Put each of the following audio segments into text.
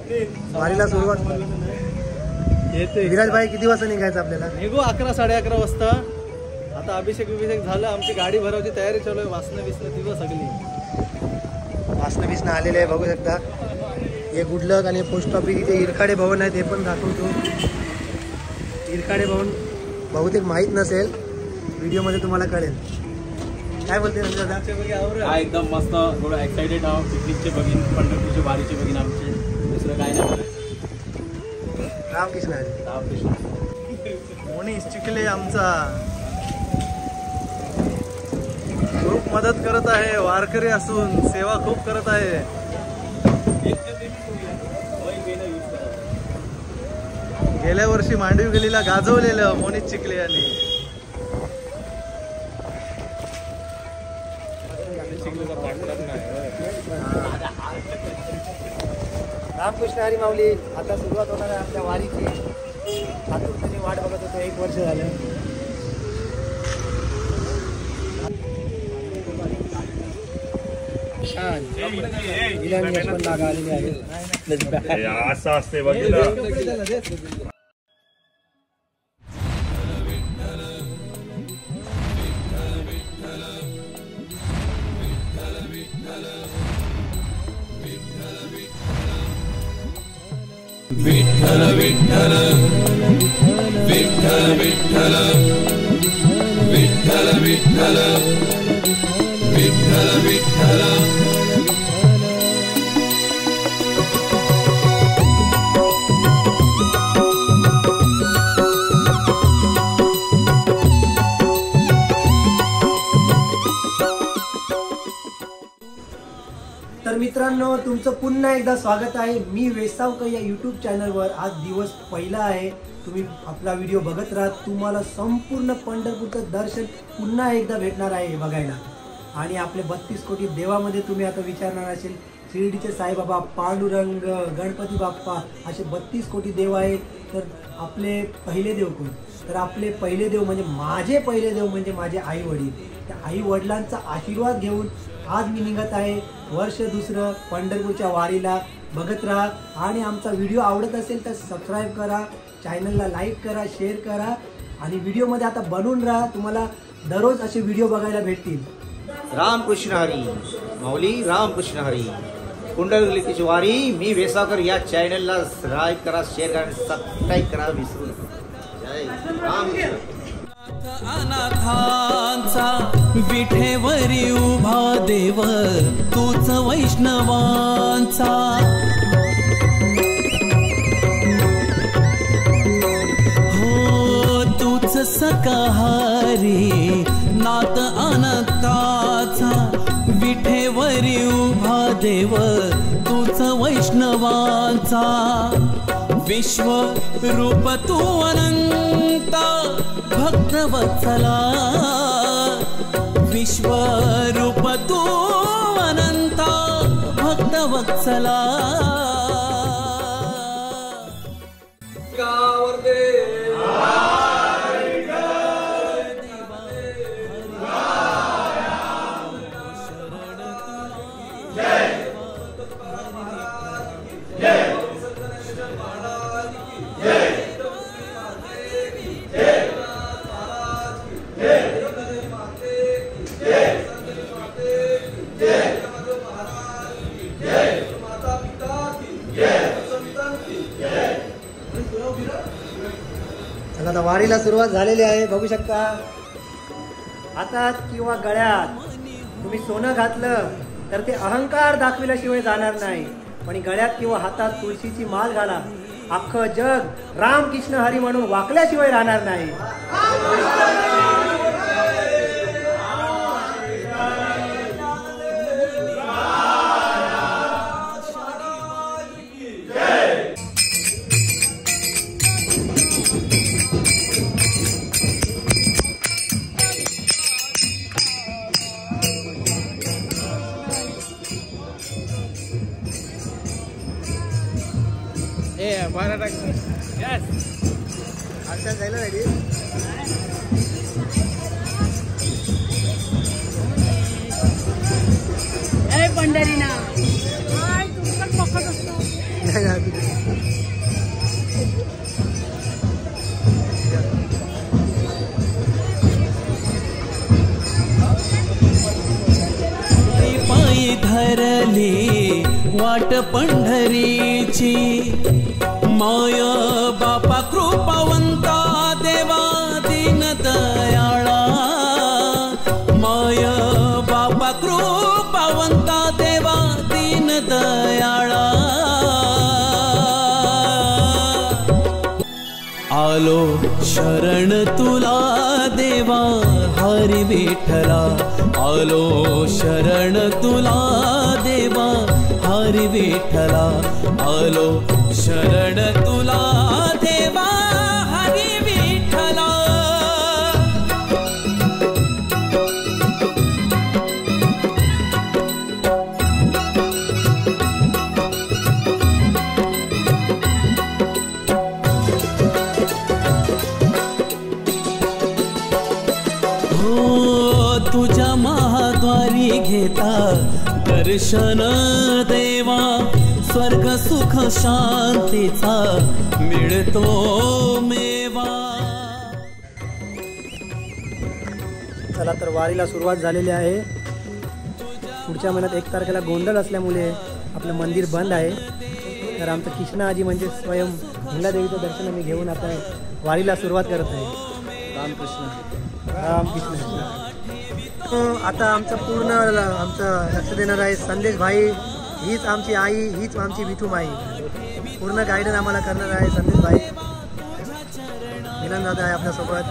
वारीला सुरुवात. विराज भाई किती वाजता निघायचं आपल्याला? निघू 11 साडे11 वाजता. आता अभिषेक झालं, आमची गाडी भरवायची तयारी चालू आहे. वासनं तिथं सगळी वासनं आलेले आहे बघू शकता. हे गुडलक आणि पोस्ट ऑफिस इथे इरखाडे भवन आहे, ते पण दाखवतो. इरखाडे भवन बहुतेक माहीत नसेल, व्हिडिओमध्ये तुम्हाला कळेल. काय बोलते दादा? हा एकदम मस्त, थोडं एक्साइटेड आहोत. पिकनिकचे बघीन, पंढरपूरचे वारीचे बघीन आमचे, दुसरं काय नाही. रामकृष्ण मोनी चिखले आमचा खूप मदत करत आहे. वारकरी असून सेवा खूप करत आहे. गेल्या वर्षी मांडवी गेलीला गाजवलेलं मोनी चिखले यांनी. रामकृष्ण हरी माऊली. आता सुरुवात होणार आहे आपल्या वारीची. आतुरतेने वाट बघत होतो, 1 वर्ष झालं. असं असते बघितलं. विठ्ठल विठ्ठल विठ्ठल विठ्ठल विठ्ठल विठ्ठल विठ्ठल विठ्ठल. तर मित्रांनो, तुमचं पुन्हा एकदा स्वागत आहे. मी वेसावकर या यूट्यूब चॅनलवर. आज दिवस पहिला आहे. तुम्ही आपला व्हिडिओ बघत राहा. तुम्हाला संपूर्ण पंढरपूरचं दर्शन पुन्हा एकदा भेटणार आहे बघायला. आणि आपले 32 कोटी देवामध्ये तुम्ही आता विचारणार असेल, शिर्डीचे साईबाबा, पांडुरंग, गणपती बाप्पा असे 32 कोटी देव आहेत. तर आपले पहिले देव कोण? तर आपले पहिले देव म्हणजे माझे पहिले देव म्हणजे माझे आई वडील. त्या आई वडिलांचा आशीर्वाद घेऊन आज मी निघत आहे. वर्ष दुसरं पंढरपूरच्या वारीला. बघत राहा. आणि आमचा व्हिडिओ आवडत असेल तर सबस्क्राईब करा, चॅनलला लाईक करा, शेअर करा. आणि व्हिडिओमध्ये आता बनून राहा. तुम्हाला दररोज असे व्हिडिओ बघायला भेटतील. रामकृष्ण हरी माऊली. रामकृष्ण हरी. पुंडलिकाची वारी. मी वेसावकर या चॅनलला लाईक करा, शेअर करा, सबस्क्राईब करा विसरू नका. जय रामकृष्ण. अनाथांचा विठेवरी उभा देव तूच वैष्णवांचा. हो तूच सकाहारी नाथ अनाथाचा विठेवरी उभा देव तूच वैष्णवांचा. विश्व रूप तू अनंत भक्तवत्सला. विश्व रूप तू अनंत भक्तवत्सला. आता वारीला सुरुवात झालेली आहे. बघू शकता. हातात किंवा गळ्यात तुम्ही सोनं घातलं तर ते अहंकार दाखविल्याशिवाय जाणार नाही. पण गळ्यात किंवा हातात तुळशीची माळ घाला. अख्खं जग रामकृष्ण हरी म्हणून वाकल्याशिवाय राहणार नाही. जायला रेडी. पंढरीना तुमचं पकड असतो. वाट पंढरीची माय बापा कृपावंता देवा दीन दयाळा माय बापा कृपावंता देवा दीन दयाळा आलो शरण तुला देवा हरी विठ्ठला आलो शरण तुला देवा हरी विठ्ठला आलो शरण तुला देवा हरी विठ्ठला तुझ्या महाद्वारी घेता दर्शन देवा स्वर्ग सुख शांतीचा मिळतो मेवा. चला तर वारीला सुरुवात झालेली आहे. पुढच्या महिन्यात 1 तारखेला गोंधळ असल्यामुळे आपलं मंदिर बंद आहे. तर आमचं कृष्णा आजी म्हणजे स्वयं हिंगलादेवीचं दर्शन आम्ही घेऊन आता वारीला सुरुवात करत आहे. रामकृष्ण. आता आमचं पूर्ण आमचं लक्ष देणार आहे संदेश भाई. हीच आमची आई, हीच आमची विठू माई. पूर्ण गायडन आम्हाला करणार आहे संदेश भाई. मिलन दादा आहे आपल्यासोबत.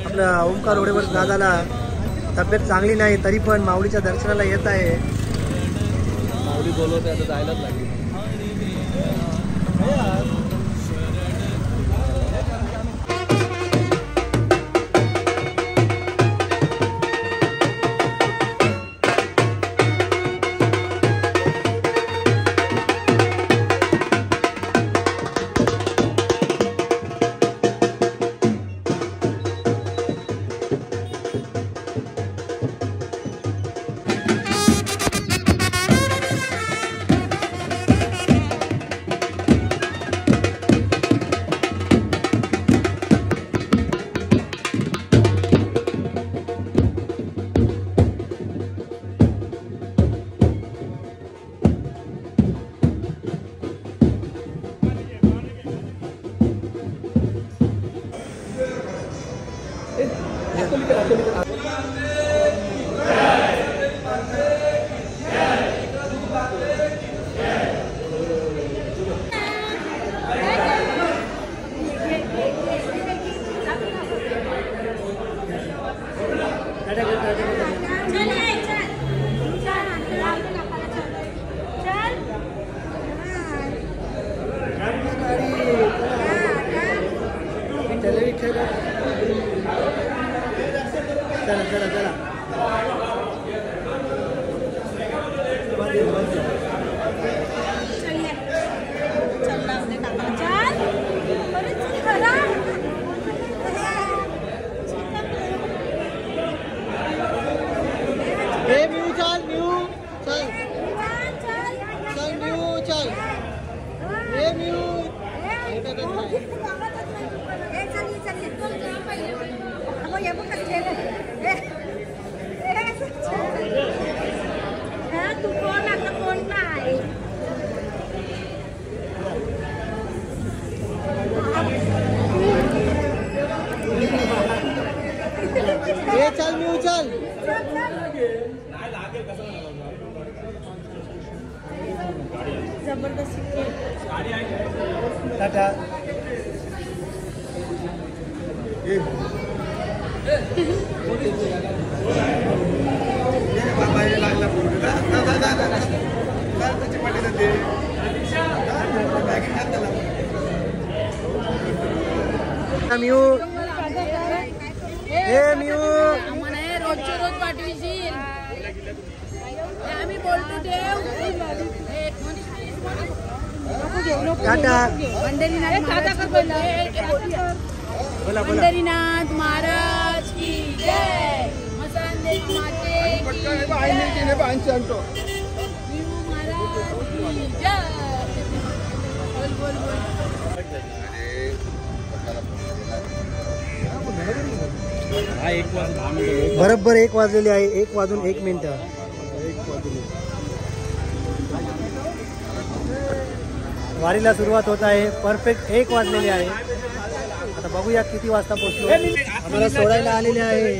आपल्या ओंकार रोडेवर दादाला तब्येत चांगली नाही तरी पण माऊलीच्या दर्शनाला येत आहे. माऊली बोलवते आता जायलाच लागली. पंढरीनाथ महाराज की जय. मसांदेश माते की जय. महाराज की जय. बोल बोल बोल. हा 1:10 बरोबर 1 वाजलेले आहे. 1 वाजून 1 मिनिट. वारीला सुरुवात होत आहे. परफेक्ट 1 वाजलेले आहे. आता बघूया किती वाजता पोहोचलो. आम्हाला सोडायला आलेले आहे.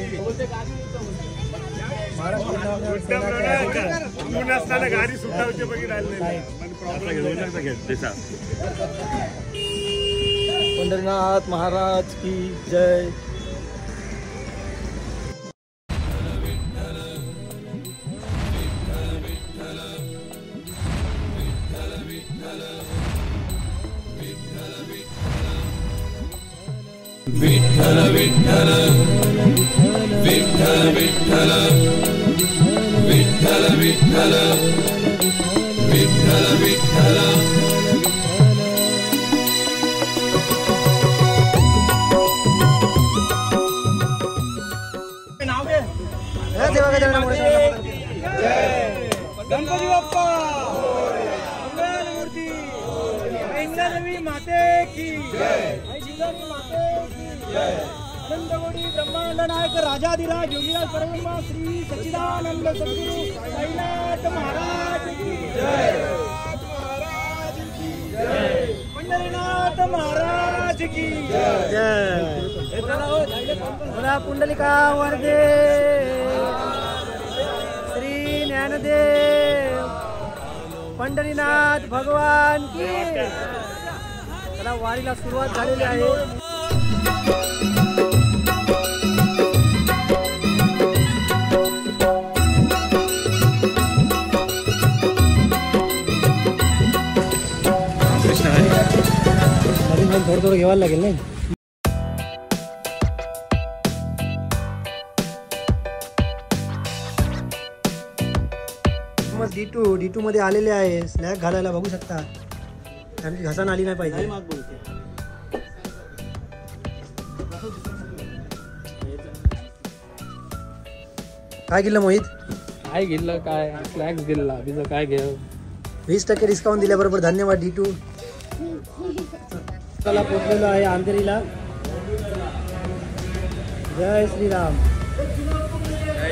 पंढरीनाथ महाराज की जय. विठ्ठल विठ्ठल विठ्ठल विठ्ठल विठ्ठल विठ्ठल विठ्ठल विठ्ठल. गणपती बाप्पा मंगलमूर्ती इंद्रदेवी माते की जिजाऊ माते की आनंदगोडी ब्रह्मांड नायक राजाधिराज योगीराज परब्रह्म श्री सच्चिदानंद सद्गुरु साईनाथ महाराज की जय. पंढरीनाथ महाराज की जय. बोला पुंडलिका वरदे. श्री ज्ञानदेव पंढरीनाथ भगवान की. चला वारीला सुरुवात झालेली आहे. थोडं घ्यायला लागेल नाही. मग D2 मध्ये आलेले आहे. स्लॅग घालायला बघू शकता. आमची घासान आली नाही पाहिजे. काय केलं मोहित? काय गेलं काय स्लॅक्स दिला तिचं काय घे. 20% डिस्काउंट दिल्याबरोबर धन्यवाद D2. चला पोहोचलेलो आहे अंधेरीला. जय श्रीराम. जय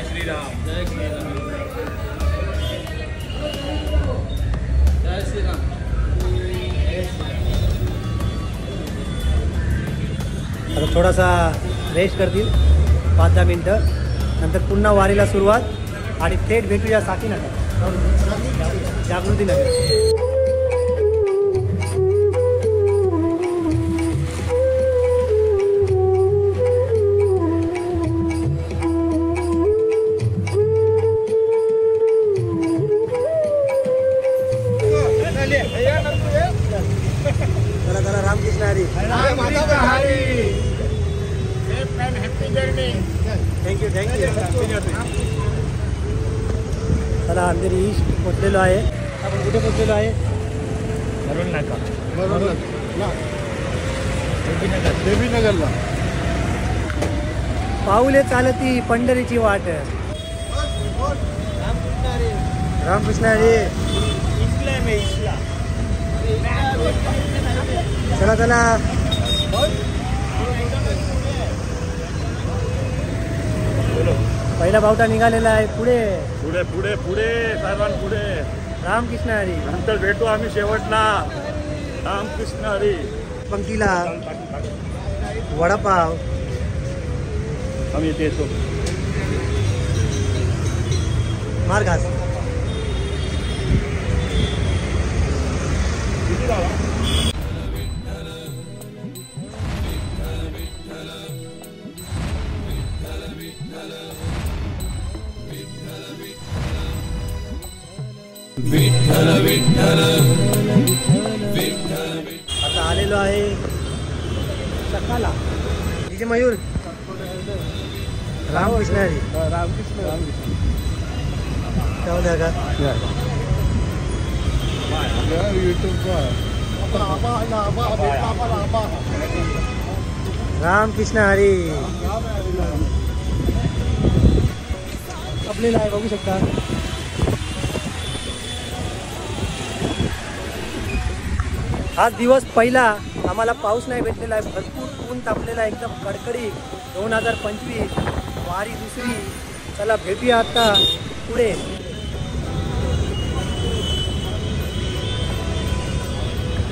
श्रीराम. जय श्रीराम. जय श्रीराम. आता थोडासा रेस्ट करतील 5-10 मिनिटं. नंतर पुन्हा वारीला सुरुवात आणि थेट भेटूया साकीनगर जागृतीनगर. चला चला रामकृष्ण हरी. Thank you thank you. चला अंधेरी ईस्ट पोचलेलो आहे. आपण कुठे पोचलेलो आहे? देवीनगरला. पाऊले चालती पंढरीची वाट. रामकृष्ण हरी. चला चला. पहिला बावटा निघालेला आहे. पुढे पुढे पुढे पुढे सर्वांपुढे. रामकृष्ण हरी. नंतर भेटू आम्ही शेवटला. रामकृष्ण हरी. पंक्तीला वडापाव. आम्ही इथे येतो. मार्गास विठ्ठल विठ्ठल. आता आलेलो आहे सकाला. विजय मयूर. रामकृष्ण हरी. जाऊ द्या का. रामकृष्ण हरी. आपल्याला आहे बघू शकता. हा दिवस पहिला. आम्हाला पाऊस नाही भेटलेला आहे. भरपूर ऊन तापलेला आहे. एकदम कडकडी 2025 वारी दुसरी. चला भेटूया आता पुढे.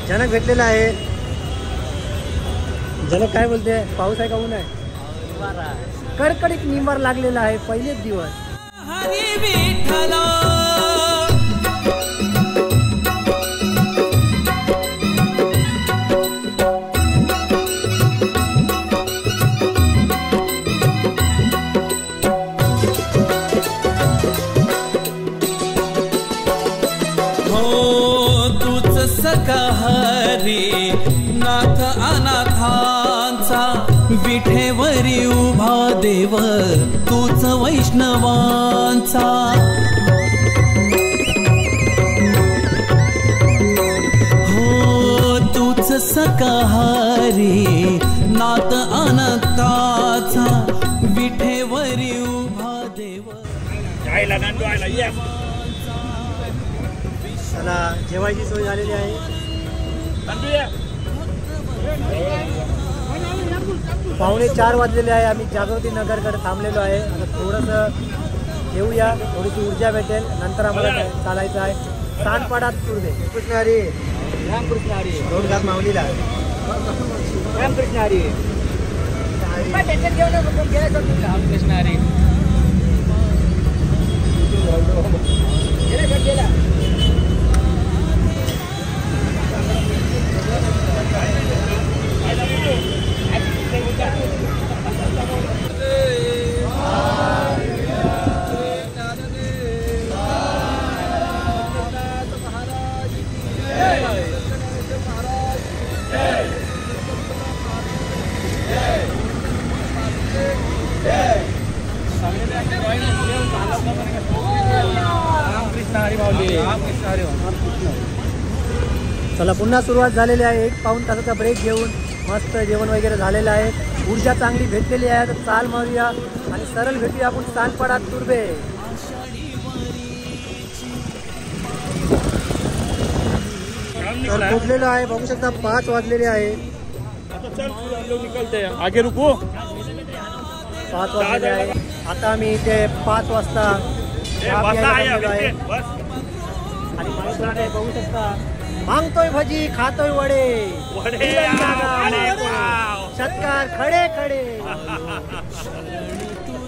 जनक भेटलेला आहे. जनक काय बोलते? पाऊस आहे का ऊन आहे? कडकडीत निंबार लागलेला आहे. पहिलेच दिवस. हरी विठ्ठला हरी नाथ अनाथांचा विठेवरी उभा देव तूच वैष्णवांचा. हो तूच सकहारी नाथ अनाथांचा विठेवरी उभा देव. चला जेवायची सोय झालेली आहे. पावणे 4 वाजलेले आहे. आम्ही जागृती नगरकडे थांबलेलो आहे. आता थोडंसं घेऊया, थोडीशी ऊर्जा भेटेल. नंतर आम्हाला चालायचं आहे सानपाडात तुर्भे. कृष्ण हरी. रामकृष्ण हरी. 2 घास माऊलीला. रामकृष्ण हरी. रामकृष्ण हरी. चला पुन्हा सुरुवात झालेली आहे. 1 पाऊण तासाचा ब्रेक घेऊन मस्त जेवण वगैरे झालेलं आहे. ऊर्जा चांगली भेटलेली आहे. तर चाल मारूया आणि सरळ भेटूया आपण सानपाडात तुर्भे. तर पोचलेलो आहे. बघू शकता 5 वाजलेले आहे. आगे रुको. 5 वाजलेले आहे. आता आम्ही इथे 5 वाजता आहे आणि बघू शकता मागतोय भजी खातोय वडे. सत्कार खडे खडे.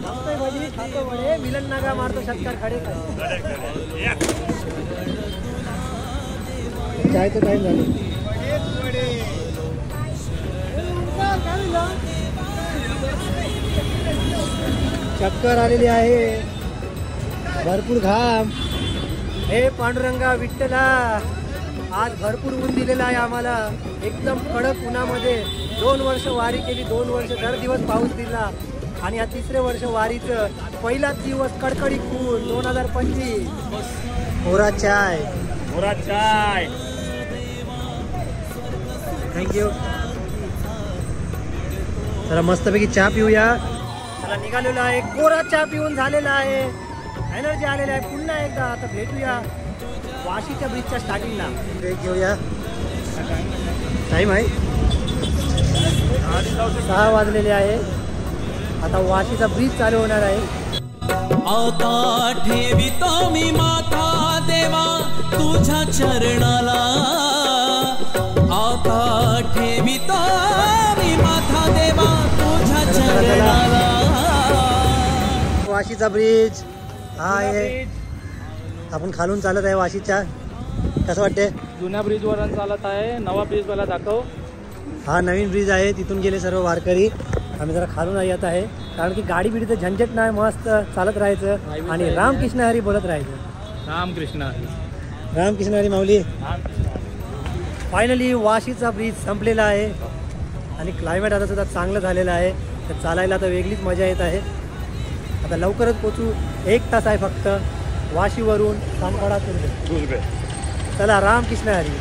मागतोय भजी खातोय वडे. मिलन नागा मारतो सत्कार खडे खडे. चायचं टाइम झालं. चक्कर आलेली आहे. भरपूर घाम. हे पांडुरंगा विठ्ठला आज भरपूर ऊन दिलेला आहे आम्हाला. एकदम कडक उन्हामध्ये 2 वर्ष वारी केली. 2 वर्ष दर दिवस पाऊस दिला आणि हा 3रे वर्ष वारीचं. पहिलाच दिवस कडकडीत ऊन. 2025. कोरा चाय. कोरा चाय. थँक्यू. चला मस्तपैकी चहा पिऊया. चला निघालेलो आहे. कोरा चहा पिऊन झालेला आहे. एनर्जी आलेली आहे पुन्हा एकदा. आता भेटूया वाशीच्या ब्रिजच्या स्टार्टिंगला. ब्रेक घेऊया. टाईम आहे 6 वाजलेले आहे. आता वाशीचा ब्रिज चालू होणार आहे. आता ठेवितो मी माथा देवा तुझ्या चरणाला. आता ठेवितो मी माथा देवा तुझ्या चरणाला. वाशीचा ब्रिज हा आहे. आपण खालून चालत आहे वाशीच्या. कसं वाटते? जुन्या ब्रिजवर चालत आहे. नवा ब्रिज मला दाखव. हा नवीन ब्रिज आहे. तिथून गेले सर्व वारकरी. आम्ही जरा खालून येत आहे कारण की गाडी बिडीचं झंझट नाही. मस्त चालत राहायचं आणि रामकृष्ण हरी बोलत राहायचं. रामकृष्ण हरी. रामकृष्ण हरी माऊली. फायनली वाशीचा ब्रिज संपलेला आहे आणि क्लायमेट आता सुद्धा चांगलं झालेलं आहे. तर चालायला तर वेगळीच मजा येत आहे. आता लवकरच पोचू. 1 तास आहे फक्त वाशीवरून सानपाडा तुर्भे. चला रामकृष्ण हरी.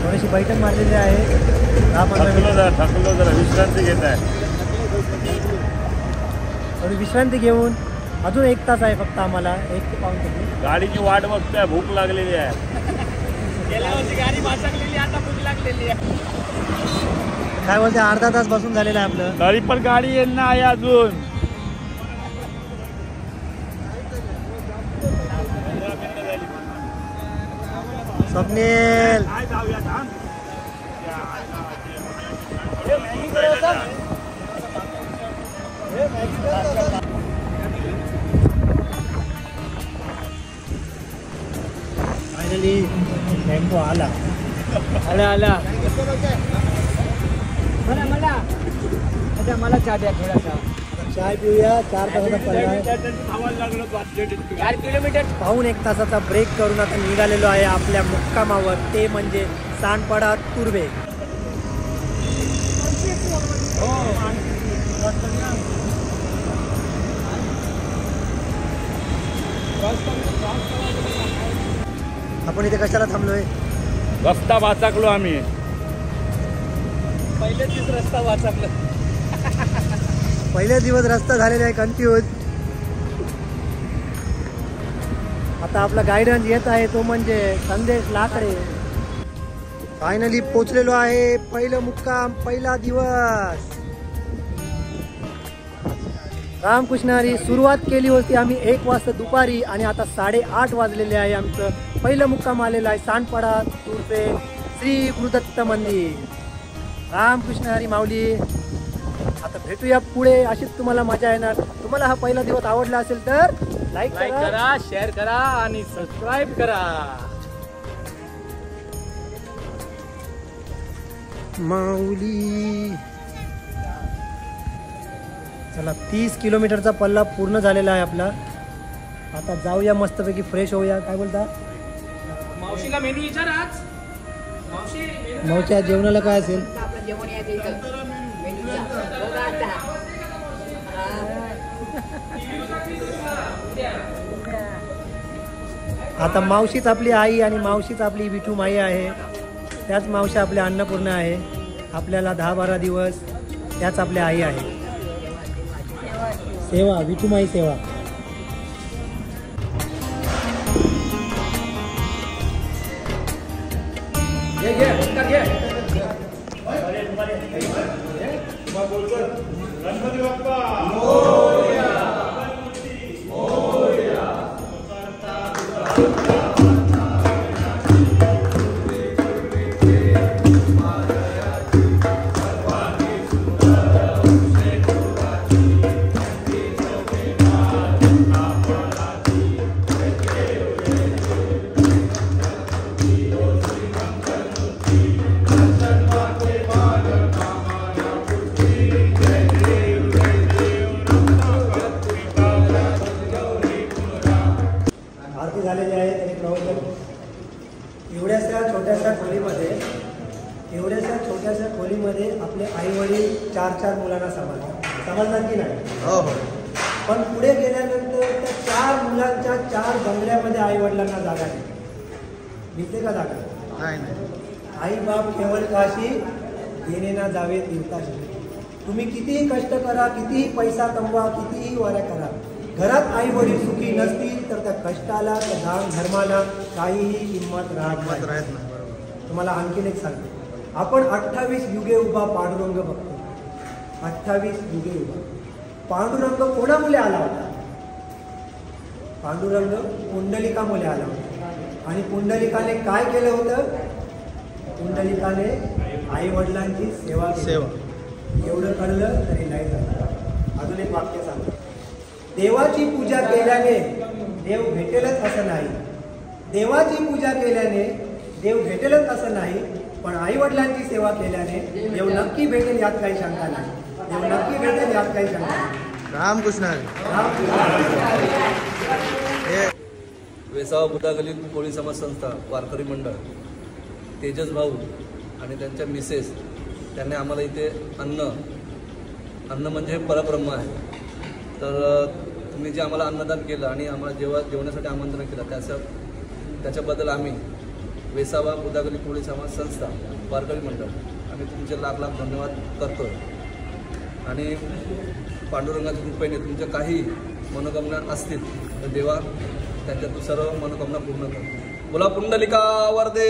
थोडीशी बैठक मारलेली आहे 10-15 मिनिट. थकलो जरा विश्रांती घेत आहे. थोडी विश्रांती घेऊन अजून 1 तास आहे फक्त आम्हाला 1 ते पाऊण तास. गाडीची वाट बघतोय, भूक लागलेली आहे. गेल्या वर्षी गाडी वाचकलेली, आता भूक लागलेली आहे. काय बोलते, अर्धा तास बसून झालेलं आहे आपलं. तरी पण गाडी येईल ना आहे अजून. स्वप्नील फायनली टेम्पो आला. मला चहा द्या थोडासा. चाय पिऊया. 4 तासाचा पल्ला आहे. 4 किलोमीटर. पाऊण 1 तासाचा ब्रेक करून आता निघालेलो आहे आपल्या मुक्कामावर, ते म्हणजे सांडपाडा तुर्भे. आपण इथे कशाला थांबलोय? रस्ता वाचकलो आम्ही. पहिलेच दिवस रस्ता वाचकलं. पहिले दिवस रस्ता झालेला आहे कन्फ्यूज. आता आपला गायडन्स येत आहे, तो म्हणजे संदेश लाकडे. फायनली पोचलेलो आहे. पहिलं मुक्काम, पहिला दिवस. रामकृष्ण हरी. सुरुवात केली होती आम्ही 1 वाजता दुपारी आणि आता 8:30 वाजलेले आहे. आमचं पहिलं मुक्काम आलेलं आहे सांडपाडा तुर्भे श्री गुरुदत्त मंदिर. रामकृष्ण हरी माऊली. आता भेटूया पुढे. अशीच तुम्हाला मजा येणार. तुम्हाला हा पहिला दिवस आवडला असेल तर लाईक करा, शेअर करा आणि सबस्क्राईब करा. माऊली. चला 30 किलोमीटरचा पल्ला पूर्ण झालेला आहे आपला. आता जाऊया मस्तपैकी फ्रेश होऊया. काय बोलता? मावशीला मेनू विचार आज. मावच्या जेवणाला काय असेल? आता मावशीच आपली आई आणि मावशीच आपली विठू माई आहे. त्याच मावशी आपल्या अन्नपूर्णा आहे. आपल्याला 10-12 दिवस त्याच आपल्या आई आहे. सेवा, विठू माई सेवा. गणपती बाप्पा. झालेले आहे त्यांनी प्रवचन. एवढ्याशा छोट्याशा खोलीमध्ये आपले आई वडील 4 मुलांना समजतात की नाही? हो हो. पण पुढे गेल्यानंतर त्या 4 मुलांच्या 4 बंगल्यामध्ये आई वडिलांना जागा नाही. दिसते का जागा? नाही. आई बाप केवळ काशी येणे ना जावे तीर्थाशी. तुम्ही कितीही कष्ट करा, कितीही पैसा कमवा, कितीही वाऱ्या करा, घरात आई वडील सुखी नसतील तर त्या कष्टाला, त्या दान धर्माला काहीही किंमत राहत नाही. तुम्हाला आणखीन एक सांगतो. आपण 28 युगे उभा पांडुरंग बघतो. 28 युगे उभा पांडुरंग कोणामुळे आला होता? पांडुरंग पुंडलिकामुळे आला होता. आणि पुंडलिकाने काय केलं होतं? पुंडलिकाने आई वडिलांची सेवा. एवढं कळलं तरी नाही झालं. अजून एक वाक्य सांगतो. देवाची पूजा केल्याने देव भेटेलच असं नाही. देवाची पूजा केल्याने देव भेटेलच असं नाही, पण आई वडिलांची सेवा केल्याने देव नक्की भेटेल यात काही शंका नाही. देव नक्की भेटेल यात काही शंका नाही. रामकृष्ण. वेसावा बुधागलीत कोळी समाज संस्था वारकरी मंडळ तेजस भाऊ आणि त्यांच्या मिसेस त्यांनी आम्हाला इथे अन्न म्हणजे परब्रह्म आहे. तर तुम्ही जे आम्हाला अन्नदान केलं आणि आम्हाला जेवणासाठी आमंत्रण केलं त्याच्याबद्दल आम्ही वेसावा बुदागली कोळी समाज संस्था वारकरी मंडळ आम्ही तुमचे लाख लाख धन्यवाद करतो. आणि पांडुरंगाच्या कृपेने तुमच्या काही मनोकामना असतील तर देवा त्यांच्या सर्व मनोकामना पूर्ण करतो. बोला पुंडलिका वरदे.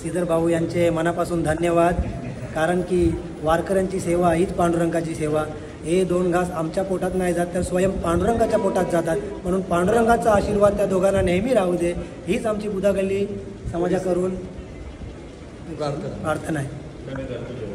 श्रीधर भाऊ यांचे मनापासून धन्यवाद. कारण की वारकऱ्यांची सेवा हीच पांडुरंगाची सेवा. हे 2 घास आमच्या पोटात नाही जात तर स्वयं पांडुरंगाच्या पोटात जातात. म्हणून पांडुरंगाचा आशीर्वाद त्या दोघांना नेहमी राहू दे हीच आमची बुधागल्ली समाजाकडून प्रार्थना आहे.